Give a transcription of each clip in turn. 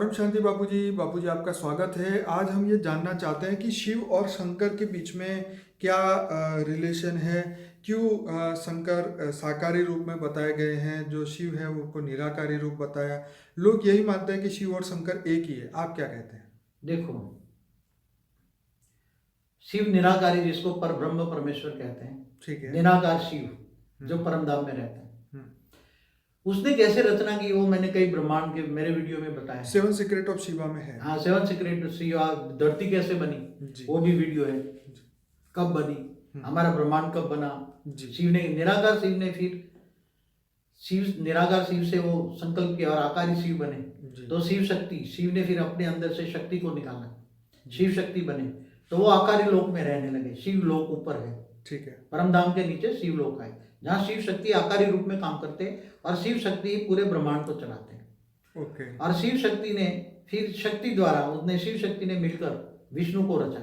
परम शांति बापूजी आपका स्वागत है। आज हम ये जानना चाहते हैं कि शिव और शंकर के बीच में क्या रिलेशन है। क्यों शंकर साकारी रूप में बताए गए हैं, जो शिव है उनको निराकारी रूप बताया। लोग यही मानते हैं कि शिव और शंकर एक ही है। आप क्या कहते हैं? देखो, शिव निराकारी जिसको पर ब्रह्म परमेश्वर कहते हैं, ठीक है। निराकार शिव जो परम धाम में रहता है, हम्म। उसने कैसे रचना की वो मैंने कई ब्रह्मांड के मेरे वीडियो में बताया है। 7 सीक्रेट ऑफ शिवा में है। हाँ, 7 सीक्रेट शिव। धरती कैसे बनी जी। वो भी वीडियो है। जी। कब बनी, हमारा ब्रह्मांड कब बना। जी। शिव ने निराकार शिव ने फिर शिव निराकार शिव से वो संकल्प किया और आकारी शिव बने। जी। तो शिव शक्ति, शिव ने फिर अपने अंदर से शक्ति को निकाला, शिव शक्ति बने, तो वो आकारी लोक में रहने लगे। शिव लोक ऊपर है, ठीक है। परम धाम के नीचे शिव लोक है, जहाँ शिव शक्ति आकारी रूप में काम करते हैं और शिव शक्ति पूरे ब्रह्मांड को चलाते हैं। ओके। और शिव शक्ति ने फिर शक्ति द्वारा उसने शिव शक्ति ने मिलकर विष्णु को रचा,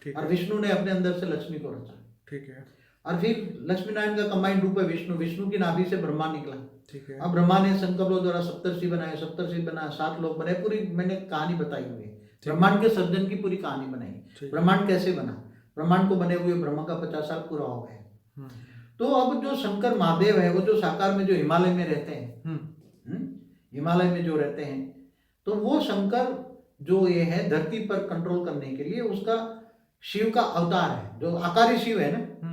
ठीक और है। विष्णु ने अपने अंदर से लक्ष्मी को रचा, ठीक है। और फिर लक्ष्मी नारायण का कंबाइंड रूप है विष्णु। विष्णु की नाभि से ब्रह्मा निकला। ठीक है। अब ब्रह्मा ने संकल्पों द्वारा सप्तर्षि बनाए, सप्तर्षि बना, 7 लोक बने। पूरी मैंने कहानी बताई हुई है, ब्रह्मांड के सर्जन की पूरी कहानी बनाई। ब्रह्मांड कैसे बना, ब्रह्मांड को बने हुए ब्रह्मा का 50 साल पूरा हो गया। तो अब जो शंकर महादेव है, वो जो साकार में जो हिमालय में रहते हैं, हिमालय में जो रहते हैं, तो वो शंकर जो ये है धरती पर कंट्रोल करने के लिए उसका शिव का अवतार है। जो आकारी शिव है ना,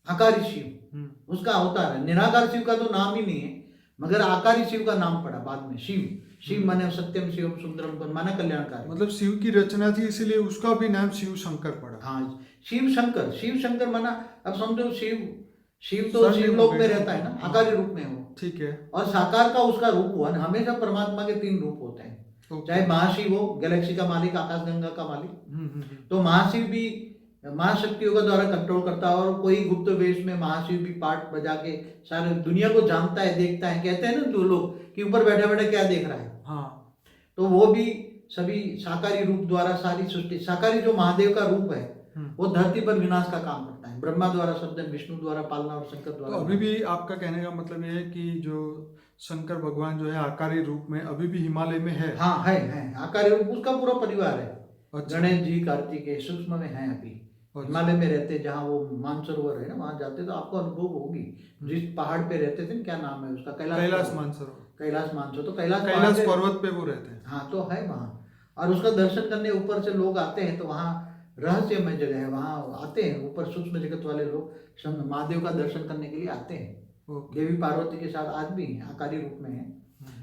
आकारी शिव उसका अवतार है। निराकार शिव का तो नाम ही नहीं है, मगर आकारी शिव का नाम पड़ा बाद में। शिव, शिव माने सत्यम शिवम सुंदरम माने कल्याणकारी। मतलब शिव की रचना थी, इसलिए उसका भी नाम शिव शंकर पड़ा। हाँ, शिव शंकर, शिव शंकर माना, अब समझो शिव, शिव तो शिव लोक में रहता है ना, आकारी रूप में हो, ठीक है। और साकार का उसका रूप हुआ ना। हमेशा परमात्मा के 3 रूप होते हैं, चाहे महाशिव हो, गैलेक्सी का मालिक, आकाश गंगा का मालिक, तो महाशिव भी महाशक्तियों का द्वारा कंट्रोल करता है। और कोई गुप्त वेश में महाशिव भी पाठ बजा के सारे दुनिया को जानता है, देखता है। कहते हैं ना जो लोग कि ऊपर बैठे बैठे क्या देख रहा है, हाँ, तो वो भी सभी साकारी रूप द्वारा सारी सृष्टि, साकारी जो महादेव का रूप है वो धरती पर विनाश का काम करता है। ब्रह्मा द्वारा सर्जन, विष्णु द्वारा पालना और शंकर द्वारा। तो अभी भी आपका कहने का मतलब ये है कि जो शंकर भगवान जो है आकारी रूप में अभी भी हिमालय में है? हाँ है आकारी रूप, उसका पूरा परिवार है। गणेश जी, कार्तिकेय सूक्ष्म में है अभी हिमालय में रहते। जहाँ वो मानसरोवर है ना, वहां जाते तो आपको अनुभव होगी। जिस पहाड़ पे रहते थे, क्या नाम है उसका, कैलाश मानसरोवर। कैलाश मानसरोवर, तो कैलाश पर्वत पे वो रहते हैं। हाँ, तो है वहाँ। और उसका दर्शन करने ऊपर से लोग आते हैं, तो वहाँ रहस्यमय जगह है, वहाँ आते हैं ऊपर सूक्ष्म जगत वाले लोग महादेव का दर्शन करने के लिए आते हैं। देवी पार्वती के साथ आज भी हैं, आकारी रूप में है,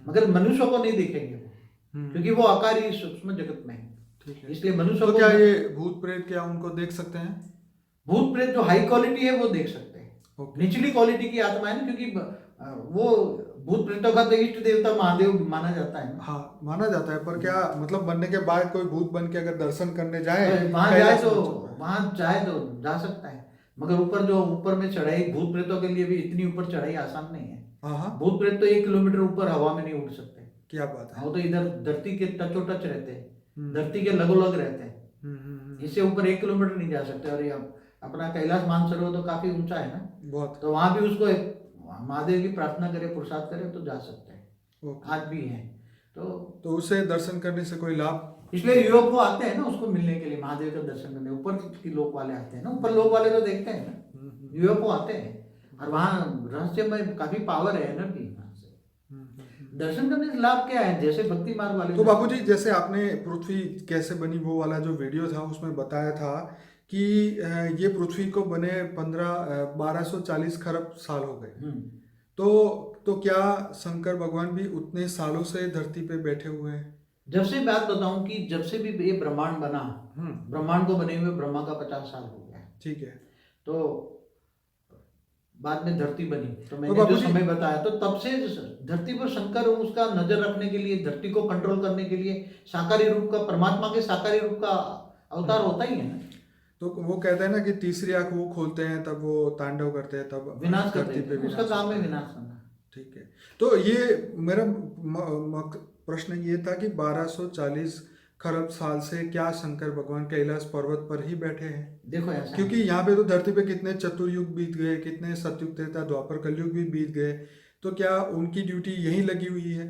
मगर मनुष्यों को नहीं दिखेंगे वो, क्योंकि वो आकारी सूक्ष्म जगत में है। इसलिए मनुष्य तो क्या ये भूत प्रेत क्या उनको देख सकते हैं? भूत प्रेत जो हाई क्वालिटी है वो देख सकते हैं। निचली क्वालिटी की आत्मा है ना, क्योंकि वो भूत प्रेतों का तो इष्ट देवता महादेव माना जाता है। हाँ, माना जाता है, पर क्या मतलब बनने के बाद कोई भूत बन के अगर दर्शन करने जाए, वहां जाए तो वहां चाहे तो जा सकता है, मगर ऊपर जो ऊपर में चढ़ाई भूत प्रेतों के लिए भी इतनी ऊपर चढ़ाई आसान नहीं है। भूत प्रेत तो 1 किलोमीटर ऊपर हवा में नहीं उड़ सकते। क्या बात है। वो तो इधर धरती के टचो टच रहते हैं, धरती के लगोलग रहते हैं। इससे ऊपर 1 किलोमीटर नहीं जा सकते। और ये अपना कैलाश मानसरोवर तो काफी ऊंचा है ना बहुत, तो वहां भी उसको महादेव की प्रार्थना करे, पुरुषार्थ करे तो जा सकते हैं। आज भी है, तो उसे दर्शन करने से कोई लाभ। इसलिए यूएफओ आते हैं ना उसको मिलने के लिए, महादेव का दर्शन करने ऊपर की लोक वाले आते हैं ना, ऊपर लोक वाले तो देखते हैं ना, यूएफओ आते हैं। और वहाँ रहस्यमय काफी पावर है, एनर्जी। दर्शन करने से लाभ क्या है, जैसे भक्ति मार्ग वाले। तो बापूजी, जैसे आपने पृथ्वी कैसे बनी वो वाला जो वीडियो था उसमें बताया था कि ये पृथ्वी को बने 1240 खरब साल हो गए। तो क्या शंकर भगवान भी उतने सालों से धरती पे बैठे हुए हैं? जब से बात बताऊं कि जब से भी ये ब्रह्मांड बना, ब्रह्मांड को बने हुए ब्रह्मा का 50 साल हो गया। ठीक है। तो बाद में धरती बनी, तो मैंने जो समय बताया, तो तब से धरती पर शंकर उसका नजर रखने के लिए, धरती को कंट्रोल करने के लिए साकारी रूप का, परमात्मा के साकारी रूप का अवतार होता ही है ना। तो वो कहते हैं ना कि तीसरी आंख वो खोलते हैं तब वो तांडव करते हैं, तब विनाश करते हैं, उसका काम है विनाश करना। ठीक है। तो ये मेरा प्रश्न ये था कि 1240 खरब साल से क्या शंकर भगवान कैलाश पर्वत पर ही बैठे हैं? देखो ऐसा, क्योंकि यहाँ पे तो धरती पे कितने चतुर्युग बीत गए, कितने सतयुग, त्रेता, द्वापर, कलयुग भी बीत गए, तो क्या उनकी ड्यूटी यहीं लगी हुई है?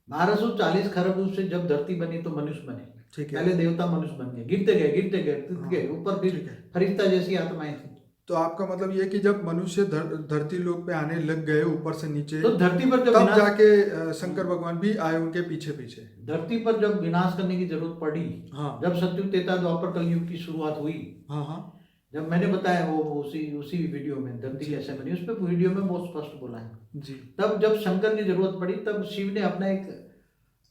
1240 खरब से जब धरती बनी तो मनुष्य बने। ठीक है। पहले देवता मनुष्य बन गए, गिरते गए गिरते गए गिरते गए ऊपर, फिर ठीक है। फरिश्ता जैसी आत्माएं थी। तो आपका मतलब ये कि जब मनुष्य धरती लोक पे आने लग गए ऊपर से नीचे, तो धरती पर जब तब विनाश, जाके शंकर भगवान भी आए उनके पीछे पीछे। धरती पर जब विनाश करने की जरूरत पड़ी, हाँ जब सतयुग त्रेता द्वापर कलयुग की शुरुआत हुई, हाँ हाँ जब मैंने बताया वो उसी वीडियो में धरती जी। कैसे बनी, उस पे वीडियो में बहुत स्पष्ट बोला है। जी। तब जब शंकर की जरूरत पड़ी, तब शिव ने अपना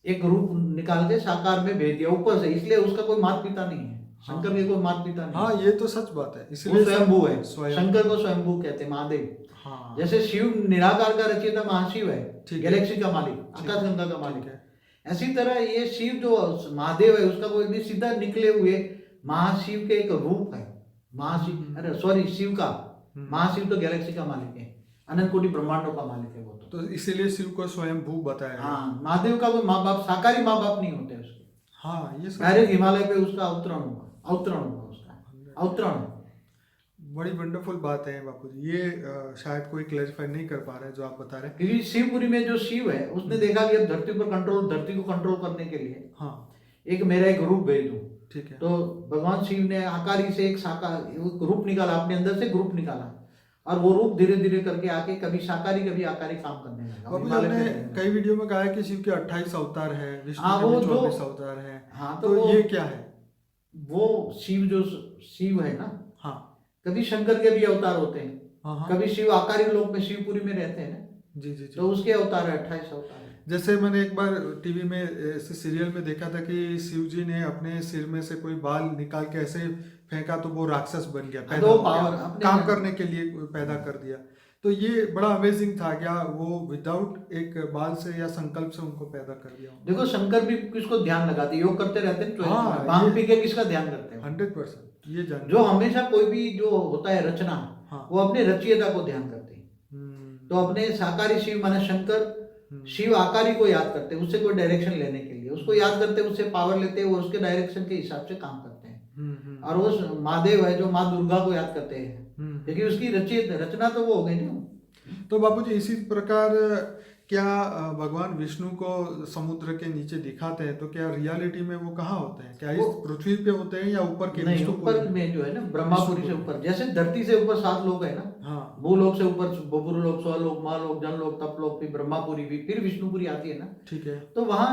एक रूप निकाल के साकार में भेज दिया ऊपर से, इसलिए उसका कोई माता पिता नहीं है। शंकर के कोई माता पिता नहीं। हाँ ये तो सच बात है, वो इसलिए स्वयंभू है। स्वयं। शंकर को स्वयंभू कहते हैं, महादेव। हाँ जैसे शिव निराकार का रचयिता महाशिव है, ठीक है। गैलेक्सी का मालिक, ठीक आकाशगंगा का ठीक मालिक है। ऐसी तरह ये शिव जो महादेव है, उसका कोई भी सीधा निकले हुए महाशिव के एक रूप है। महाशिव, अरे सॉरी, शिव का महाशिव तो गैलेक्सी का मालिक है, अनंत कोटि ब्रह्मांडों का मालिक है वो तो इसीलिए शिव को स्वयंभू बताया है। हाँ, महादेव का कोई माँ बाप, साकारी माँ बाप नहीं होते उसके। हाँ ये डायरेक्ट हिमालय पे उसका अवतरण हुआ उसका अवतरण। बड़ी वंडरफुल बात है बापूजी, ये शायद कोई क्लैरिफाई नहीं कर पा रहे हैं जो आप बता रहे हैं। क्योंकि शिवपुरी में जो शिव है, उसने देखा कि अब धरती को कंट्रोल करने के लिए हाँ एक मेरा एक रूप भेज दूं। ठीक है। तो भगवान शिव ने आकारी से एक साकार रूप निकाला, अपने अंदर से ग्रुप निकाला, और वो रूप धीरे धीरे करके आके कभी साकारी कभी आकारी काम करने लगा। बाबूजी आपने कई वीडियो में कहा है कि शिव के 28 अवतार है, विष्णु हाँ, के वो भी जो 24 अवतार है। हाँ, तो ये क्या है? वो शिव जो शिव है ना, हाँ कभी शंकर के भी अवतार होते हैं, हाँ हाँ कभी शिव आकारी लोक में शिवपुरी में रहते हैं ना, जी जी जी। तो उसके अवतार है 28 अवतार है। जैसे मैंने एक बार टीवी में ऐसे सीरियल में देखा था कि शिव जी ने अपने सिर में से कोई बाल निकाल के ऐसे फेंका तो वो राक्षस बन गया, पैदा तो हो पावर गया, अपने काम करने के लिए पैदा कर दिया। तो ये बड़ा अमेजिंग था, क्या वो विदाउट एक बाल से या संकल्प से उनको पैदा कर दिया? देखो शंकर भी किसको ध्यान लगाते, योग करते रहते हैं, हाँ, भांग ये- पी के किसका ध्यान करते हैं? 100% ये जान जो हमेशा कोई भी जो होता है रचना, हाँ। वो अपने रचयिता को ध्यान करते हैं। तो अपने साकारी शिव माने शंकर, शिव आकारी को याद करते हैं, उससे कोई डायरेक्शन लेने के लिए उसको याद करते हैं, उससे पावर लेते हैं, वो उसके डायरेक्शन के हिसाब से काम करते हैं। और वो महादेव है जो माँ दुर्गा को याद करते हैं, क्योंकि उसकी रचना तो वो हो गई ना। तो बापूजी इसी प्रकार क्या भगवान विष्णु को समुद्र के नीचे दिखाते हैं, तो क्या रियलिटी में वो कहाँ होते हैं? क्या इस पृथ्वी पे होते हैं या ऊपर के? नहीं, ऊपर में जो है ना, ब्रह्मापुरी से ऊपर, जैसे धरती से ऊपर 7 लोग है ना, हाँ भूलोक से ऊपर बबुरलोक, स्वलोक, महालोक, जनलोक, तपलोक, फिर ब्रह्मापुरी भी, फिर विष्णुपुरी आती है ना। ठीक है। तो वहां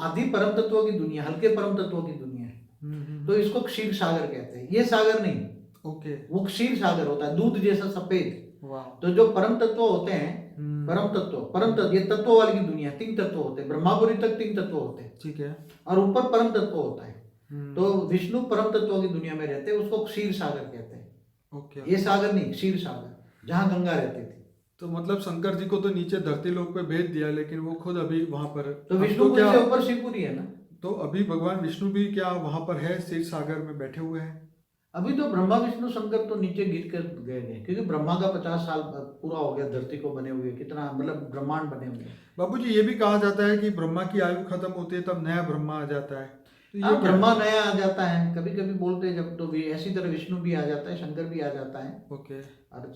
आदि परम तत्वों की दुनिया, हल्के परम तत्वों की दुनिया है। तो इसको क्षीर सागर कहते हैं। ये सागर नहीं, ओके, वो क्षीर सागर होता है, दूध जैसा सफेद। वाह। तो जो परम तत्व होते हैं, परम तत्व, ये तत्वों वाली की दुनिया, 3 तत्व होते हैं, ब्रह्मापुरी तक 3 तत्व होते हैं, ठीक है। और ऊपर परम तत्व होता है। तो विष्णु परम तत्वों की दुनिया में रहते हैं, उसको क्षीर सागर कहते हैं। ओके, ये सागर नहीं, क्षीर सागर, जहाँ गंगा रहती थी। तो मतलब शंकर जी को तो नीचे धरती लोक पे भेज दिया, लेकिन वो खुद अभी वहां पर, तो विष्णुपुरी से ऊपर शिवपुरी है ना। तो अभी भगवान विष्णु भी क्या वहां पर है, क्षीर सागर में बैठे हुए हैं? अभी तो ब्रह्मा विष्णु शंकर तो नीचे गिर कर गए हैं, क्योंकि ब्रह्मा का 50 साल पूरा हो गया धरती को बने हुए, कितना मतलब ब्रह्मांड बने हुए। बाबूजी ये भी कहा जाता है कि ब्रह्मा की आयु खत्म होती है तब नया ब्रह्मा आ जाता है, तो ये क्या ब्रह्मा नया आ जाता है, कभी कभी बोलते हैं जब, तो भी ऐसी तरह विष्णु भी आ जाता है, शंकर भी आ जाता है। ओके। और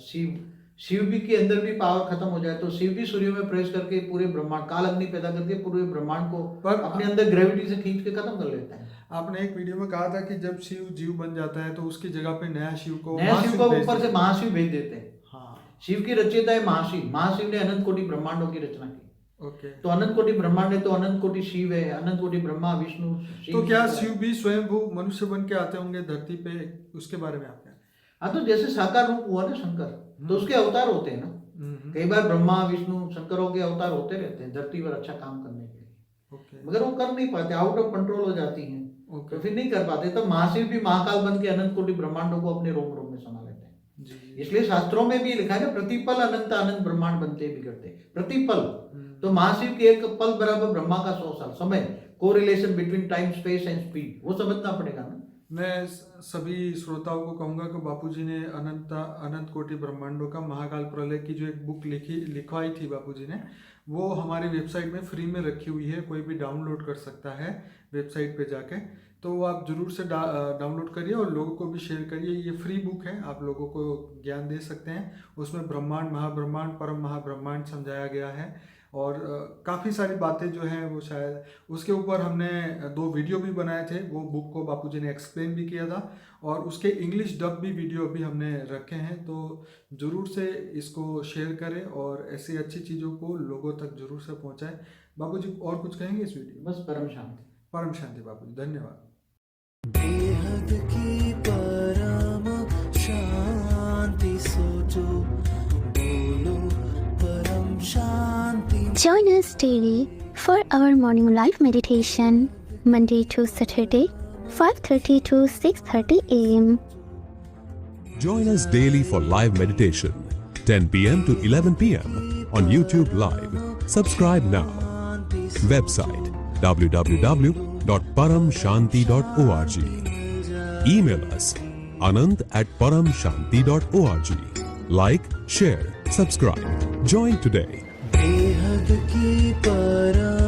शिव भी के अंदर भी पावर खत्म हो जाए तो शिव भी सूर्य में प्रवेश करके पूरे ब्रह्मांड, काल अग्नि पैदा करके पूरे ब्रह्मांड को पर अपने अंदर ग्रेविटी से खींच के खत्म कर लेता है। आपने एक वीडियो में कहा था कि जब शिव जीव बन जाता है तो उसकी जगह पे नया शिव को ऊपर से महाशिव भेज देते हैं। हाँ, शिव की रचयिता है महाशिव। महाशिव ने अनंत कोटि ब्रह्मांडों की रचना की। ओके। तो अनंत कोटि ब्रह्मांड है, तो अनंत कोटि शिव है, अनंत कोटि ब्रह्मा विष्णु। तो क्या शिव भी स्वयंभू मनुष्य बन के आते होंगे धरती पे, उसके बारे में आप क्या? हाँ, तो जैसे साकार रूप हुआ ना शंकर, तो उसके अवतार होते हैं ना। कई बार ब्रह्मा विष्णु शंकरों के अवतार होते रहते हैं धरती पर अच्छा काम करने के लिए, मगर वो कर नहीं पाते, आउट ऑफ कंट्रोल हो जाती हैं, तो फिर नहीं कर पाते। तब महाशिव भी महाकाल बन के अनंत कोटि ब्रह्मांडों को अपने रोम रोम में समा लेते हैं। इसलिए शास्त्रों में भी लिखा है ना, प्रतिपल अनंत अनंत ब्रह्मांड बनते बिगड़ते, प्रतिपल। तो महाशिव के एक पल बराबर ब्रह्मा का 100 साल समय, correlation between time space and speed, वो समझना पड़ेगा ना। मैं सभी श्रोताओं को कहूंगा कि बापूजी ने अनंत कोटि ब्रह्मांडों का महाकाल प्रलय की जो एक बुक लिखवाई थी बापूजी ने, वो हमारी वेबसाइट में फ्री में रखी हुई है, कोई भी डाउनलोड कर सकता है वेबसाइट पे जाके। तो वो आप जरूर से डाउनलोड करिए और लोगों को भी शेयर करिए। ये फ्री बुक है, आप लोगों को ज्ञान दे सकते हैं। उसमें ब्रह्मांड, महाब्रह्मांड, परम महाब्रह्मांड समझाया गया है और काफ़ी सारी बातें जो हैं वो शायद उसके ऊपर हमने 2 वीडियो भी बनाए थे। वो बुक को बापूजी ने एक्सप्लेन भी किया था और उसके इंग्लिश डब भी वीडियो भी हमने रखे हैं। तो ज़रूर से इसको शेयर करें और ऐसी अच्छी चीज़ों को लोगों तक ज़रूर से पहुँचाएं। बापूजी और कुछ कहेंगे इस वीडियो? बस परम शांति। परम शांति बापूजी, धन्यवाद। बेहद की परम शांति सोचो, बोलो परम शांति। Join us daily for our morning live meditation, Monday to Saturday, 5:30 to 6:30 a.m. Join us daily for live meditation, 10 p.m. to 11 p.m. on YouTube Live. Subscribe now. Website www.paramshanti.org. Email us anant@paramshanti.org. Like, share, subscribe. Join today. बेहद की परम